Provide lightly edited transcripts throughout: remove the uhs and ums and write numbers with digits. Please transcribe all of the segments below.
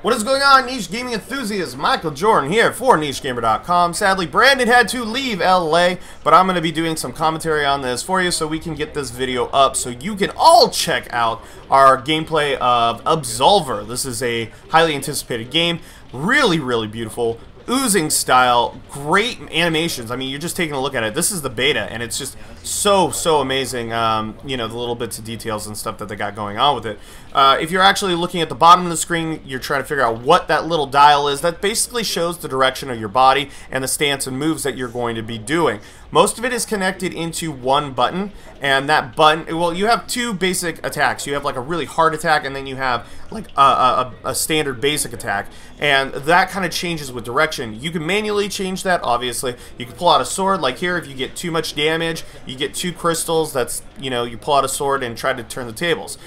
What is going on, niche gaming enthusiasts? Michael Jordan here for NicheGamer.com. Sadly, Brandon had to leave LA, but I'm going to be doing some commentary on this for you so we can get this video up so you can all check out our gameplay of Absolver. This is a highly anticipated game. Really, really beautiful. Oozing style, great animations. I mean, you're just taking a look at it. This is the beta, and it's just so amazing. You know, the little bits of details and stuff that they got going on with it. If you're actually looking at the bottom of the screen, you're trying to figure out what that little dial is. That basically shows the direction of your body and the stance and moves that you're going to be doing. Most of it is connected into one button, and that button, well, you have two basic attacks. You have like a really hard attack, and then you have like a standard basic attack, and that kind of changes with direction. You can manually change that, obviously. You can pull out a sword, like here, if you get too much damage, you get 2 crystals. That's, you know, you pull out a sword and try to turn the tables.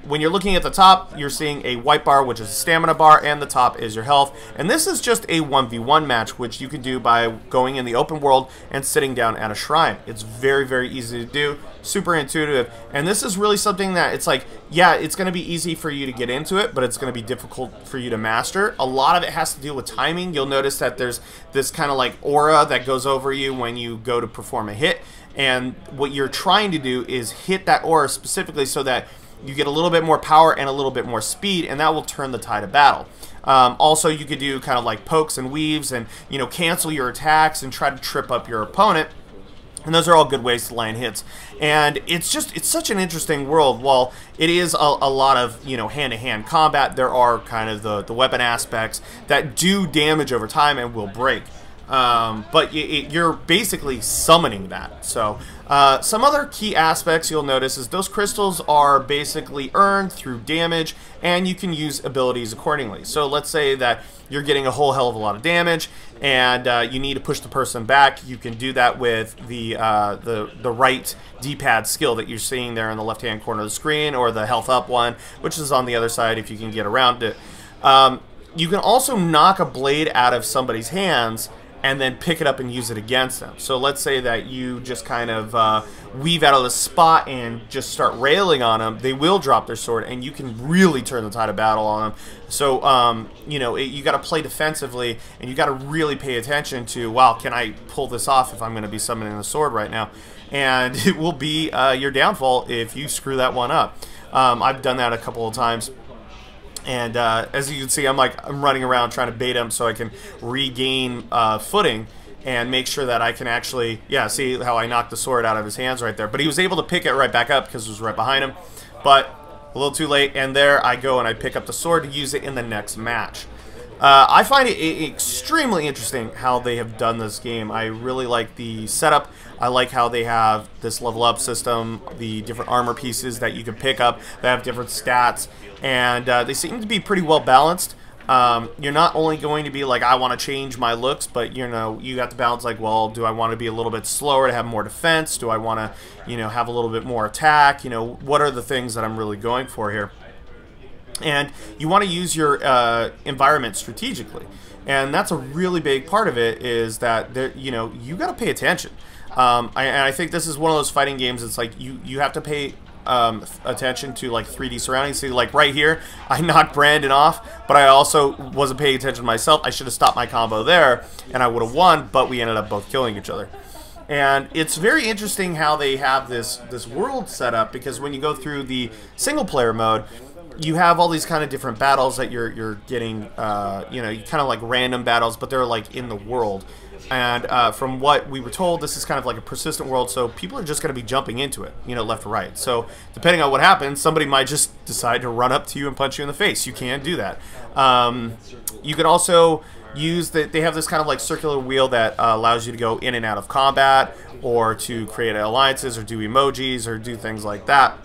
When you're looking at the top, you're seeing a white bar, which is a stamina bar, and the top is your health. And this is just a 1v1 match, which you can do by going in the open world and sitting down at a shrine. It's very easy to do, super intuitive, and this is really something that it's like, yeah, it's going to be easy for you to get into it, but it's going to be difficult for you to master. A lot of it has to do with timing. You'll notice that there's this kind of like aura that goes over you when you go to perform a hit, and what you're trying to do is hit that aura specifically so that you get a little bit more power and a little bit more speed, and that will turn the tide of battle. Also, you could do kind of like pokes and weaves and, you know, cancel your attacks and try to trip up your opponent. And those are all good ways to land hits. And it's such an interesting world. While it is a lot of, you know, hand-to-hand combat, there are kind of the weapon aspects that do damage over time and will break. But you're basically summoning that. So some other key aspects you'll notice is those crystals are basically earned through damage, and you can use abilities accordingly. So let's say that you're getting a whole hell of a lot of damage, and you need to push the person back. You can do that with the right D-pad skill that you're seeing there in the left-hand corner of the screen, or the health up one, which is on the other side if you can get around it. You can also knock a blade out of somebody's hands and then pick it up and use it against them. So let's say that you just kind of weave out of the spot and just start railing on them. They will drop their sword, and you can really turn the tide of battle on them. So, you know, you got to play defensively, and you got to really pay attention to, wow, can I pull this off if I'm going to be summoning the sword right now? And it will be your downfall if you screw that one up. I've done that a couple of times. And as you can see, I'm running around trying to bait him so I can regain footing and make sure that I can actually, yeah, see how I knocked the sword out of his hands right there. But he was able to pick it right back up because it was right behind him. But a little too late, and there I go and I pick up the sword to use it in the next match. I find it extremely interesting how they have done this game. I really like the setup. I like how they have this level up system, the different armor pieces that you can pick up that have different stats, and they seem to be pretty well balanced. You're not only going to be like, I want to change my looks, but, you know, you got to balance like, well, do I want to be a little bit slower to have more defense? Do I want to, you know, have a little bit more attack? You know, what are the things that I'm really going for here? And you want to use your environment strategically, and that's a really big part of it. Is that there, you know, you got to pay attention. And I think this is one of those fighting games. It's like you have to pay attention to like 3D surroundings. See, like right here, I knocked Brandon off, but I also wasn't paying attention to myself. I should have stopped my combo there, and I would have won. But we ended up both killing each other. And it's very interesting how they have this world set up, because when you go through the single player mode, you have all these kind of different battles that you're getting, you know, kind of like random battles, but they're like in the world. And from what we were told, this is kind of like a persistent world, so people are just going to be jumping into it, you know, left or right. So depending on what happens, somebody might just decide to run up to you and punch you in the face. You can do that. You can also use they have this kind of like circular wheel that allows you to go in and out of combat, or to create alliances, or do emojis, or do things like that.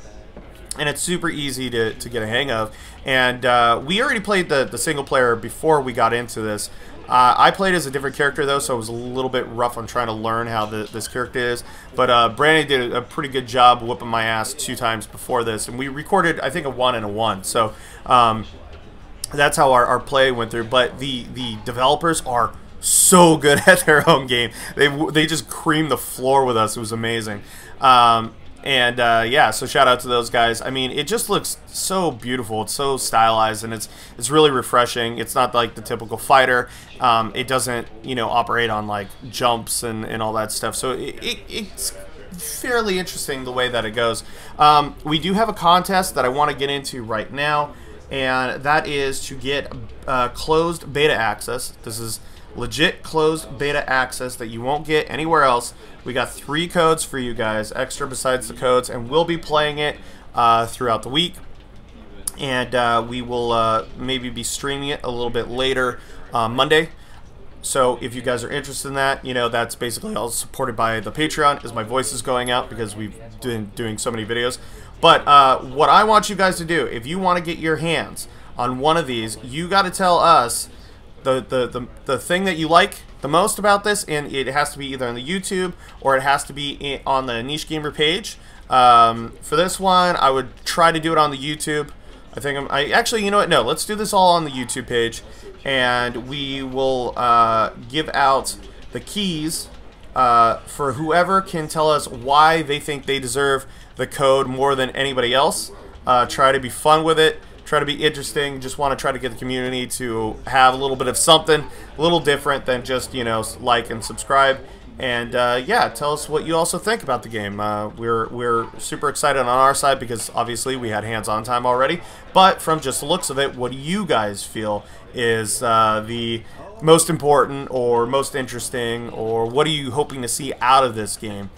And it's super easy to get a hang of. And we already played the single player before we got into this. I played as a different character though, so it was a little bit rough on trying to learn how this character is. But Brandon did a pretty good job whipping my ass 2 times before this, and we recorded, I think, a 1 and a 1. So that's how our play went through. But the developers are so good at their own game. They just creamed the floor with us. It was amazing. Yeah, so shout out to those guys. I mean, it just looks so beautiful. It's so stylized, and it's really refreshing. It's not like the typical fighter. It doesn't, you know, operate on like jumps and all that stuff. So it's fairly interesting the way that it goes. We do have a contest that I want to get into right now, and that is to get closed beta access. This is legit closed beta access that you won't get anywhere else. We got 3 codes for you guys, extra besides the codes, and we'll be playing it throughout the week. And we will maybe be streaming it a little bit later Monday. So if you guys are interested in that, you know, that's basically all supported by the Patreon, as my voice is going out because we've been doing so many videos. But what I want you guys to do, if you want to get your hands on one of these, you got to tell us the thing that you like the most about this, and it has to be either on the YouTube or it has to be on the Niche Gamer page. For this one, I would try to do it on the YouTube. Actually, you know what? No, let's do this all on the YouTube page, and we will give out the keys for whoever can tell us why they think they deserve the code more than anybody else. Try to be fun with it. Try to be interesting. Just want to try to get the community to have a little bit of something a little different than just, you know, like and subscribe. And yeah, tell us what you also think about the game. We're super excited on our side because obviously we had hands-on time already. But from just the looks of it, what do you guys feel is the most important or most interesting, or what are you hoping to see out of this game?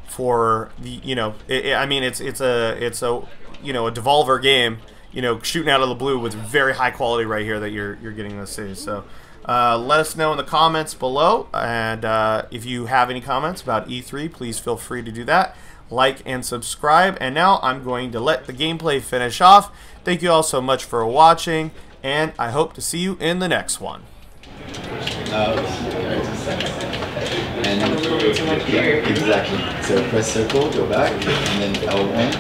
For the, you know, I mean, it's a you know, a Devlover game, you know, shooting out of the blue with very high quality right here that you're getting to see. So let us know in the comments below, and if you have any comments about E3, please feel free to do that. Like and subscribe. And now I'm going to let the gameplay finish off. Thank you all so much for watching, and I hope to see you in the next one. And yeah, exactly. So press circle, go back, and then L1.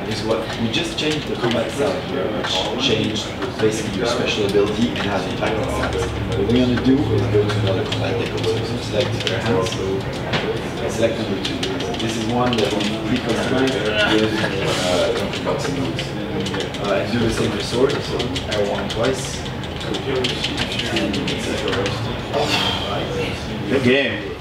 Is what we just changed the combat style here, which changed basically your special ability and has impact on stats. What we're going to do is go to another combat deck also. So select your hands, select number 2. This is one that we pre-customized with jumping boxing moves. And do the same for sword, so R1 twice. And good game.